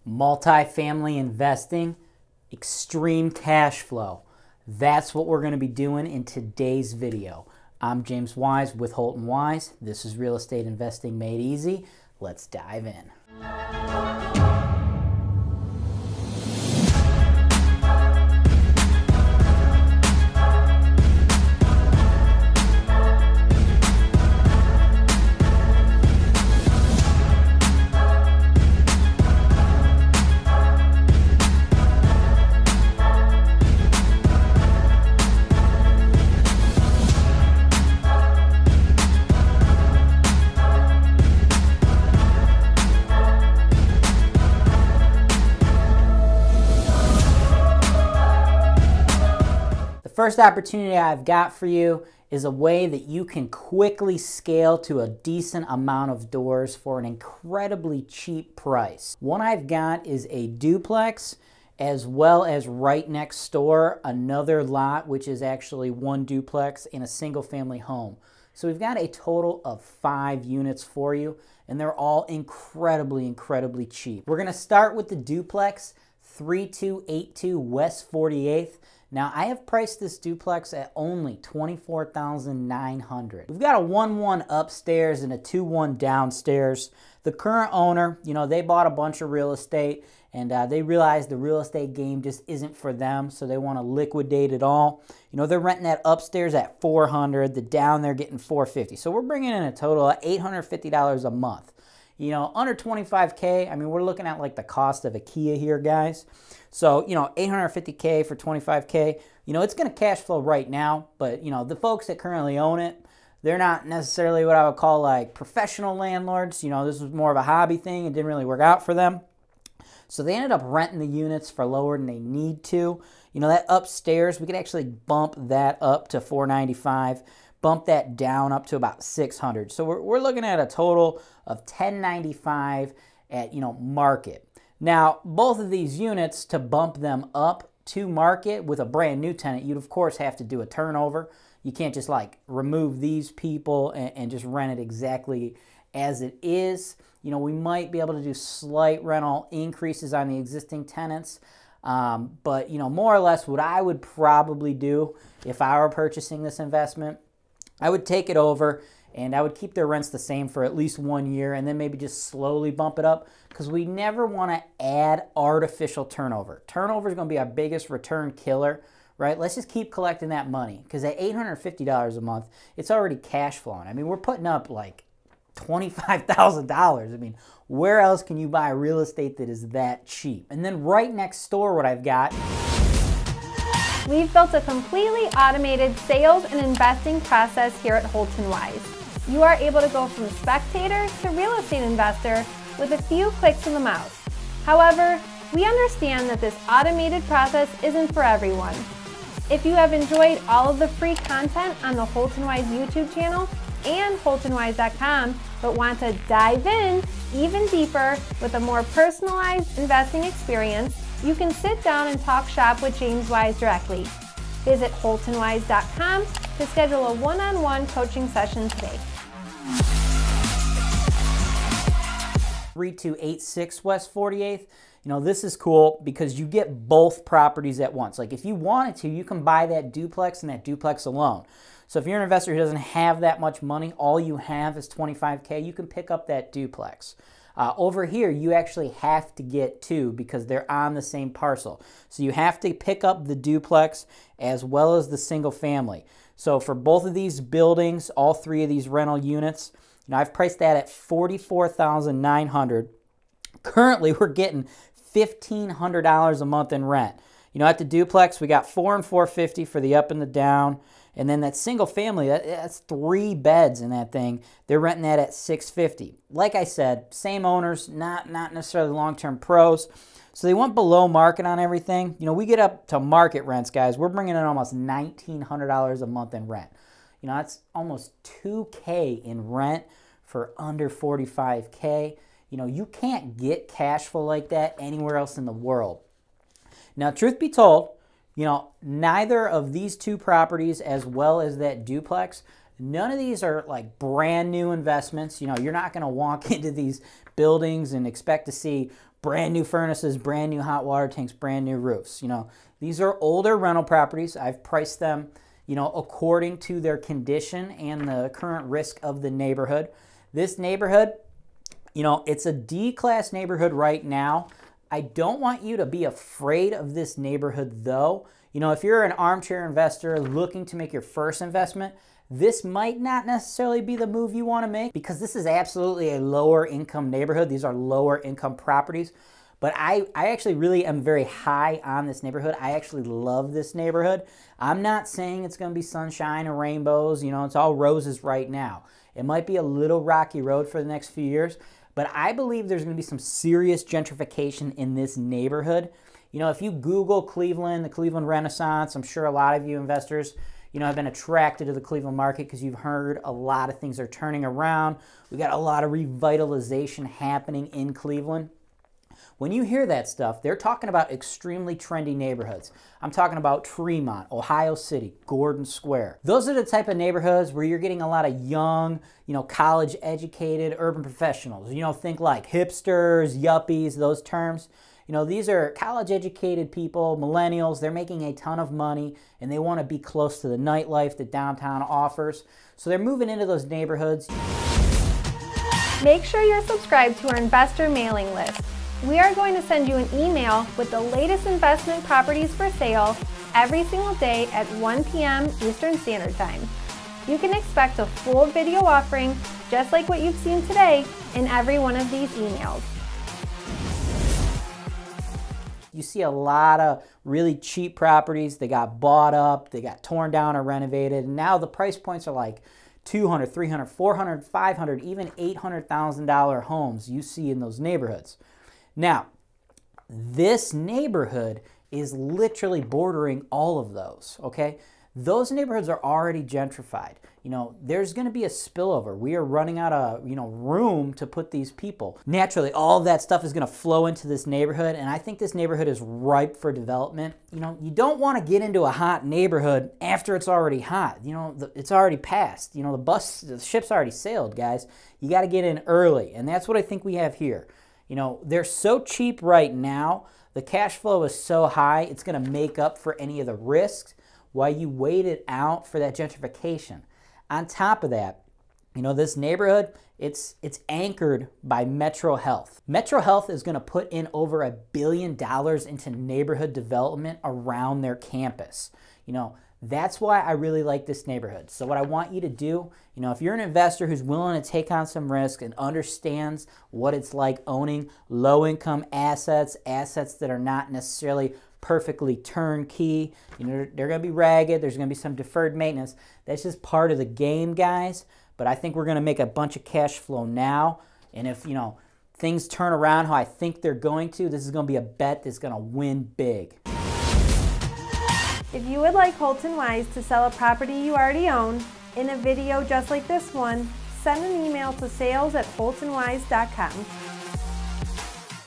Multifamily investing, extreme cash flow. That's what we're going to be doing in today's video. I'm James Wise with Holton-Wise. This is Real Estate Investing Made Easy. Let's dive in. First opportunity I've got for you is a way that you can quickly scale to a decent amount of doors for an incredibly cheap price. One I've got is a duplex, as well as right next door another lot, which is actually one duplex in a single family home. So we've got a total of 5 units for you, and they're all incredibly cheap. We're gonna start with the duplex, 3282 West 48th. Now, I have priced this duplex at only $24,900. We've got a 1-1 upstairs and a 2-1 downstairs. The current owner, they bought a bunch of real estate and they realized the real estate game just isn't for them, so they want to liquidate it all. They're renting that upstairs at $400, the down they're getting $450. So we're bringing in a total of $850 a month. Under 25K, I mean, we're looking at like the cost of a Kia here, guys. So, $850K for 25K, it's going to cash flow right now, but, the folks that currently own it, they're not necessarily what I would call like professional landlords. This was more of a hobby thing. It didn't really work out for them. So they ended up renting the units for lower than they need to. That upstairs, we could actually bump that up to $495. Bump that down up to about $600. So we're looking at a total of $1,095 at market. Now, both of these units, to bump them up to market with a brand new tenant, you'd of course have to do a turnover. You can't just like remove these people and just rent it exactly as it is. We might be able to do slight rental increases on the existing tenants. But more or less what I would probably do if I were purchasing this investment, I would take it over and I would keep their rents the same for at least 1 year and then maybe just slowly bump it up, because we never want to add artificial turnover. Turnover is going to be our biggest return killer, right? Let's just keep collecting that money, because at $850 a month, it's already cash flowing. I mean, we're putting up like $25,000. I mean, where else can you buy real estate that is that cheap? And then right next door, what I've got, we've built a completely automated sales and investing process here at Holton-Wise. You are able to go from spectator to real estate investor with a few clicks of the mouse. However, we understand that this automated process isn't for everyone. If you have enjoyed all of the free content on the Holton-Wise YouTube channel and HoltonWise.com, but want to dive in even deeper with a more personalized investing experience, you can sit down and talk shop with James Wise directly. Visit HoltonWise.com to schedule a one-on-one coaching session today. 3286 West 48th. This is cool because you get both properties at once. Like if you wanted to, you can buy that duplex and that duplex alone. So if you're an investor who doesn't have that much money, all you have is 25K, you can pick up that duplex. Over here, you actually have to get 2 because they're on the same parcel. So you have to pick up the duplex as well as the single family. So for both of these buildings, all 3 of these rental units, I've priced that at $44,900. Currently, we're getting $1,500 a month in rent. At the duplex, we got $400 and $450 for the up and the down. And then that single family, that's 3 beds in that thing. They're renting that at $650. Like I said, same owners, not necessarily long-term pros. So they went below market on everything. We get up to market rents, guys. We're bringing in almost $1,900 a month in rent. That's almost $2K in rent for under $45K. You can't get cash flow like that anywhere else in the world. Now, truth be told, neither of these 2 properties as well as that duplex, none of these are like brand new investments. You're not going to walk into these buildings and expect to see brand new furnaces, brand new hot water tanks, brand new roofs. You know, these are older rental properties. I've priced them, you know, according to their condition and the current risk of the neighborhood. This neighborhood, you know, it's a D-class neighborhood right now. I don't want you to be afraid of this neighborhood though. You know, if you're an armchair investor looking to make your first investment, this might not necessarily be the move you want to make, because this is absolutely a lower income neighborhood. These are lower income properties. But I actually really am very high on this neighborhood. I actually love this neighborhood. I'm not saying it's going to be sunshine or rainbows. You know, it's all roses right now. It might be a little rocky road for the next few years, but I believe there's going to be some serious gentrification in this neighborhood. You know, if you Google Cleveland, the Cleveland Renaissance, I'm sure a lot of you investors, you know, have been attracted to the Cleveland market because you've heard a lot of things are turning around. We got a lot of revitalization happening in Cleveland. When you hear that stuff, they're talking about extremely trendy neighborhoods. I'm talking about Tremont, Ohio City, Gordon Square. Those are the type of neighborhoods where you're getting a lot of young, you know, college-educated urban professionals. You know, think like hipsters, yuppies, those terms. You know, these are college-educated people, millennials. They're making a ton of money, and they want to be close to the nightlife that downtown offers. So they're moving into those neighborhoods. Make sure you're subscribed to our investor mailing list. We are going to send you an email with the latest investment properties for sale every single day at 1 p.m. Eastern Standard Time. You can expect a full video offering just like what you've seen today in every one of these emails. You see a lot of really cheap properties. They got bought up, they got torn down or renovated, and now the price points are like $200, $300, $400, $500, even $800,000 homes you see in those neighborhoods. Now, this neighborhood is literally bordering all of those, okay? Those neighborhoods are already gentrified. You know, there's going to be a spillover. We are running out of, you know, room to put these people. Naturally, all of that stuff is going to flow into this neighborhood, and I think this neighborhood is ripe for development. You know, you don't want to get into a hot neighborhood after it's already hot. You know, it's already passed. You know, the ship's already sailed, guys. You got to get in early, and that's what I think we have here. You know, they're so cheap right now. The cash flow is so high, it's going to make up for any of the risks while you wait it out for that gentrification. On top of that, you know, this neighborhood, it's anchored by MetroHealth. MetroHealth is going to put in over $1 billion into neighborhood development around their campus. You know, that's why I really like this neighborhood. So what I want you to do, you know, if you're an investor who's willing to take on some risk and understands what it's like owning low-income assets, assets that are not necessarily perfectly turnkey, you know, they're going to be ragged, there's going to be some deferred maintenance. That's just part of the game, guys. But I think we're going to make a bunch of cash flow now. And if, you know, things turn around how I think they're going to, this is going to be a bet that's going to win big. If you would like Holton-Wise to sell a property you already own in a video just like this one, send an email to sales@holtonwise.com.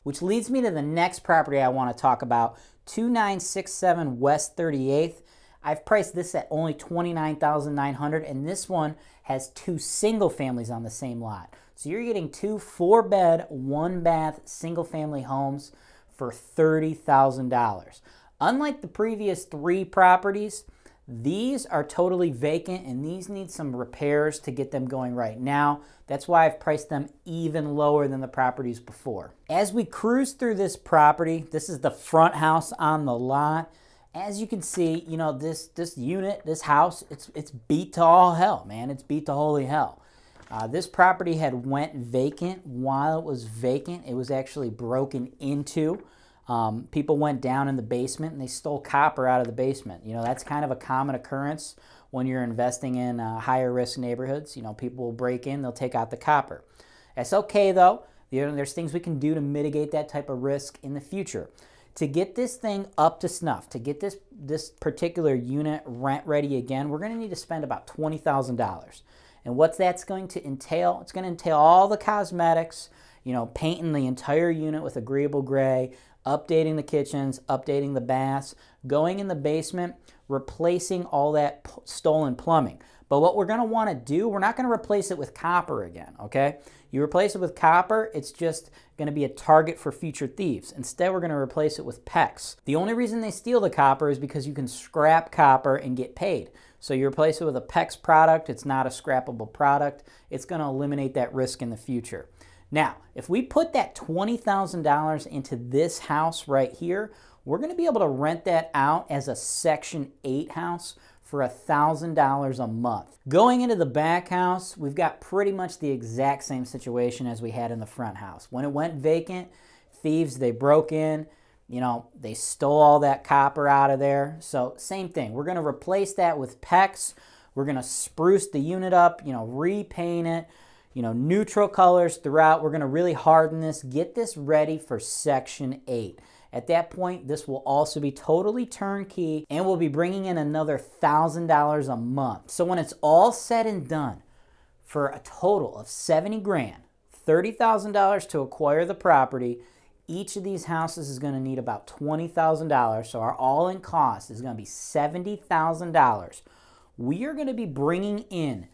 Which leads me to the next property I want to talk about, 2967 West 38th. I've priced this at only $29,900, and this one has 2 single families on the same lot. So you're getting 2 4-bed, 1-bath single family homes for $30,000. Unlike the previous 3 properties, these are totally vacant, and these need some repairs to get them going right now. That's why I've priced them even lower than the properties before. As we cruise through this property, this is the front house on the lot. As you can see, you know, this unit, this house, it's beat to all hell, man. It's beat to holy hell. This property had went vacant. While it was vacant, it was actually broken into. People went down in the basement and they stole copper out of the basement. You know, that's kind of a common occurrence when you're investing in higher risk neighborhoods. You know, people will break in, they'll take out the copper. That's okay though. You know, there's things we can do to mitigate that type of risk in the future. To get this thing up to snuff, to get this particular unit rent ready again, we're going to need to spend about $20,000. And what that's going to entail, it's going to entail all the cosmetics, you know, painting the entire unit with agreeable gray, updating the kitchens, updating the baths, going in the basement, replacing all that stolen plumbing. But what we're going to want to do, we're not going to replace it with copper again, okay? You replace it with copper, it's just going to be a target for future thieves. Instead, we're going to replace it with PEX. The only reason they steal the copper is because you can scrap copper and get paid. So you replace it with a PEX product, it's not a scrappable product. It's going to eliminate that risk in the future. Now, if we put that $20,000 into this house right here, we're going to be able to rent that out as a Section 8 house for $1,000 a month. Going into the back house, we've got pretty much the exact same situation as we had in the front house. When it went vacant, thieves, they broke in, they stole all that copper out of there. So same thing, we're going to replace that with PEX. We're going to spruce the unit up, repaint it, neutral colors throughout. We're going to really harden this, get this ready for Section 8. At that point, this will also be totally turnkey, and we'll be bringing in another $1,000 a month. So when it's all said and done, for a total of 70 grand, $30,000 to acquire the property, each of these houses is going to need about $20,000, so our all-in cost is going to be $70,000. We are going to be bringing in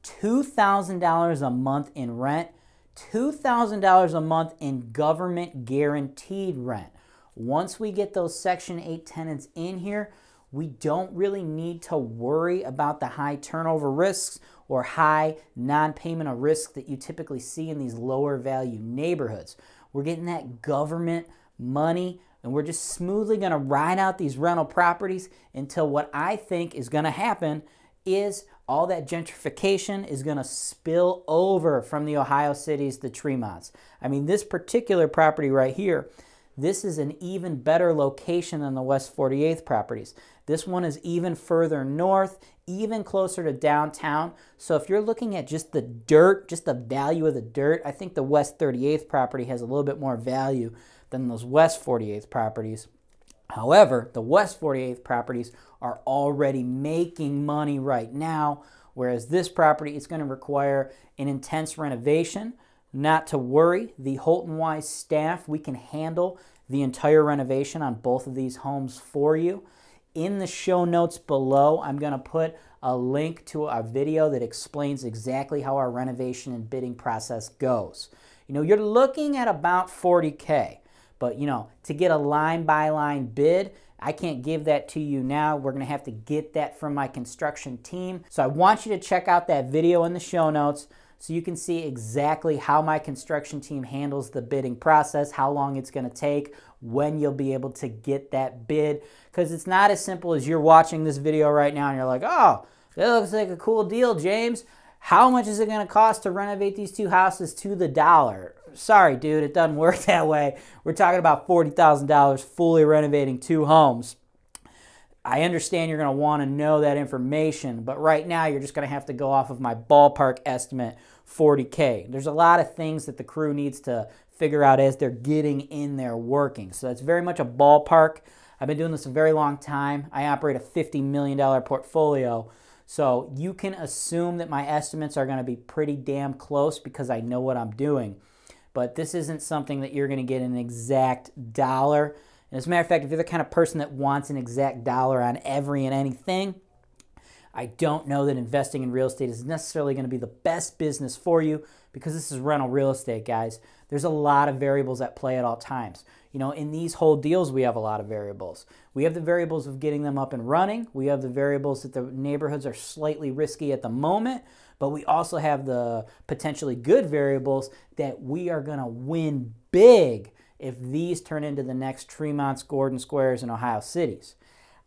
$2,000 a month in rent, $2,000 a month in government guaranteed rent. Once we get those Section 8 tenants in here, we don't really need to worry about the high turnover risks or high non-payment of risk that you typically see in these lower value neighborhoods. We're getting that government money, and we're just smoothly going to ride out these rental properties until what I think is going to happen is all that gentrification is going to spill over from the Ohio cities to Tremonts. I mean, this particular property right here, this is an even better location than the West 48th properties. This one is even further north, even closer to downtown. So if you're looking at just the dirt, just the value of the dirt, I think the West 38th property has a little bit more value than those West 48th properties. However, the West 48th properties are already making money right now, whereas this property is going to require an intense renovation. Not to worry, the Holton-Wise staff, we can handle the entire renovation on both of these homes for you. In the show notes below, I'm going to put a link to a video that explains exactly how our renovation and bidding process goes. You're looking at about $40K, but to get a line-by-line bid, I can't give that to you now. We're going to have to get that from my construction team. So I want you to check out that video in the show notes, so you can see exactly how my construction team handles the bidding process, how long it's going to take, when you'll be able to get that bid. Because it's not as simple as you're watching this video right now and you're like, oh, that looks like a cool deal, James. How much is it going to cost to renovate these two houses to the dollar? Sorry, dude, it doesn't work that way. We're talking about $40,000 fully renovating two homes. I understand you're going to want to know that information, but right now you're just going to have to go off of my ballpark estimate, $40K. There's a lot of things that the crew needs to figure out as they're getting in there working. So that's very much a ballpark. I've been doing this a very long time. I operate a $50 million portfolio. So you can assume that my estimates are going to be pretty damn close because I know what I'm doing. But this isn't something that you're going to get an exact dollar. And as a matter of fact, if you're the kind of person that wants an exact dollar on every and anything, I don't know that investing in real estate is necessarily going to be the best business for you, because this is rental real estate, guys. There's a lot of variables at play at all times. In these whole deals, we have a lot of variables. We have the variables of getting them up and running. We have the variables that the neighborhoods are slightly risky at the moment, but we also have the potentially good variables that we are going to win big if these turn into the next Tremont Gordon Squares in Ohio cities.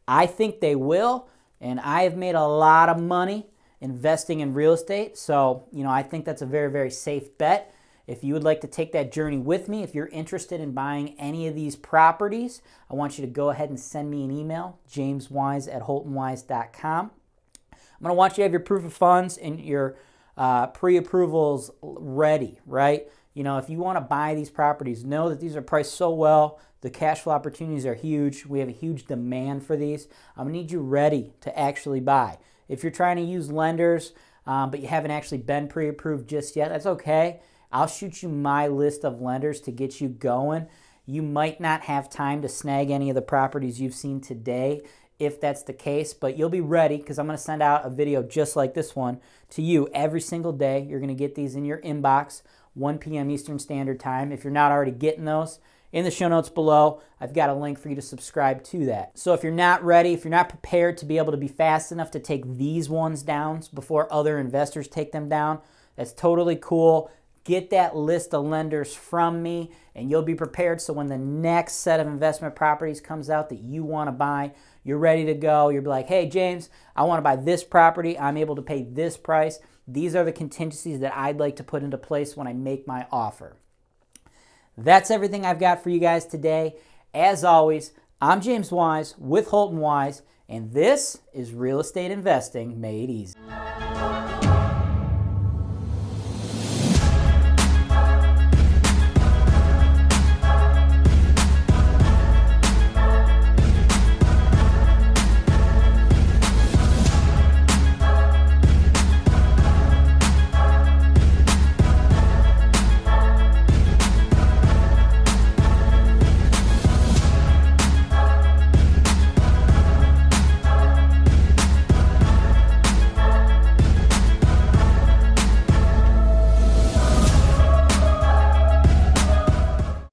I think they will, and I have made a lot of money investing in real estate, so I think that's a very, very safe bet. If you would like to take that journey with me, if you're interested in buying any of these properties, I want you to go ahead and send me an email, jameswise@holtonwise.com. I'm going to want you to have your proof of funds and your pre-approvals ready, right? If you want to buy these properties, know that these are priced so well. The cash flow opportunities are huge. We have a huge demand for these. I'm going to need you ready to actually buy. If you're trying to use lenders, but you haven't actually been pre-approved just yet, that's okay. I'll shoot you my list of lenders to get you going. You might not have time to snag any of the properties you've seen today if that's the case, but you'll be ready, because I'm going to send out a video just like this one to you every single day. You're going to get these in your inbox 1 p.m. Eastern Standard Time. If you're not already getting those, in the show notes below, I've got a link for you to subscribe to that. So if you're not ready, if you're not prepared to be able to be fast enough to take these ones down before other investors take them down, that's totally cool. Get that list of lenders from me and you'll be prepared so when the next set of investment properties comes out that you want to buy, you're ready to go. You'll be like, hey James, I want to buy this property. I'm able to pay this price. These are the contingencies that I'd like to put into place when I make my offer. That's everything I've got for you guys today. As always, I'm James Wise with Holton-Wise, and this is Real Estate Investing Made Easy.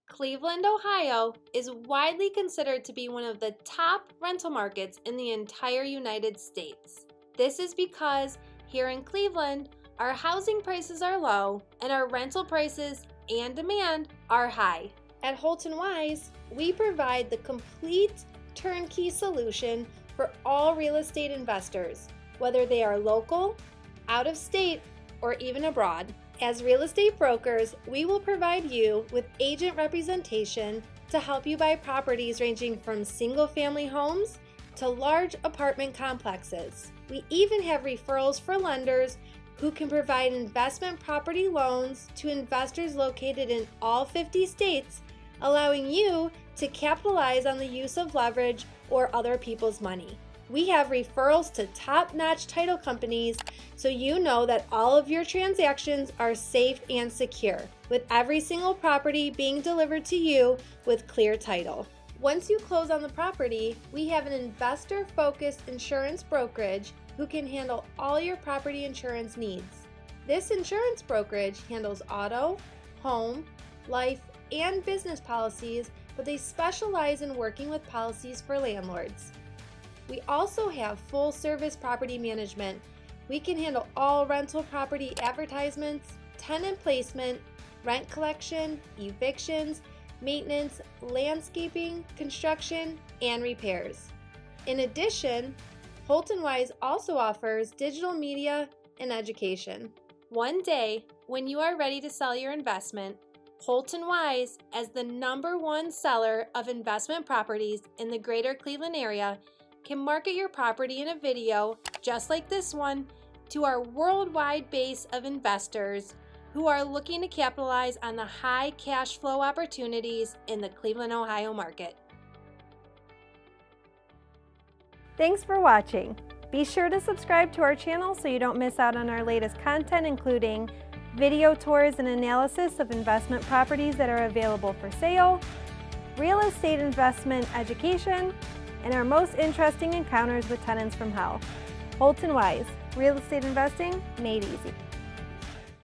Cleveland, Ohio is widely considered to be one of the top rental markets in the entire United States. This is because here in Cleveland, our housing prices are low and our rental prices and demand are high. At Holton-Wise, we provide the complete turnkey solution for all real estate investors, whether they are local, out of state, or even abroad. As real estate brokers, we will provide you with agent representation to help you buy properties ranging from single-family homes to large apartment complexes. We even have referrals for lenders who can provide investment property loans to investors located in all 50 states, allowing you to capitalize on the use of leverage or other people's money. We have referrals to top-notch title companies so you know that all of your transactions are safe and secure, with every single property being delivered to you with clear title. Once you close on the property, we have an investor-focused insurance brokerage who can handle all your property insurance needs. This insurance brokerage handles auto, home, life, and business policies, but they specialize in working with policies for landlords. We also have full-service property management. We can handle all rental property advertisements, tenant placement, rent collection, evictions, maintenance, landscaping, construction, and repairs. In addition, Holton-Wise also offers digital media and education. One day, when you are ready to sell your investment, Holton-Wise, as the #1 seller of investment properties in the greater Cleveland area, can market your property in a video just like this one to our worldwide base of investors who are looking to capitalize on the high cash flow opportunities in the Cleveland, Ohio market. Thanks for watching. Be sure to subscribe to our channel so you don't miss out on our latest content, including video tours and analysis of investment properties that are available for sale, real estate investment education, and our most interesting encounters with tenants from hell. Holton-Wise, real estate investing made easy.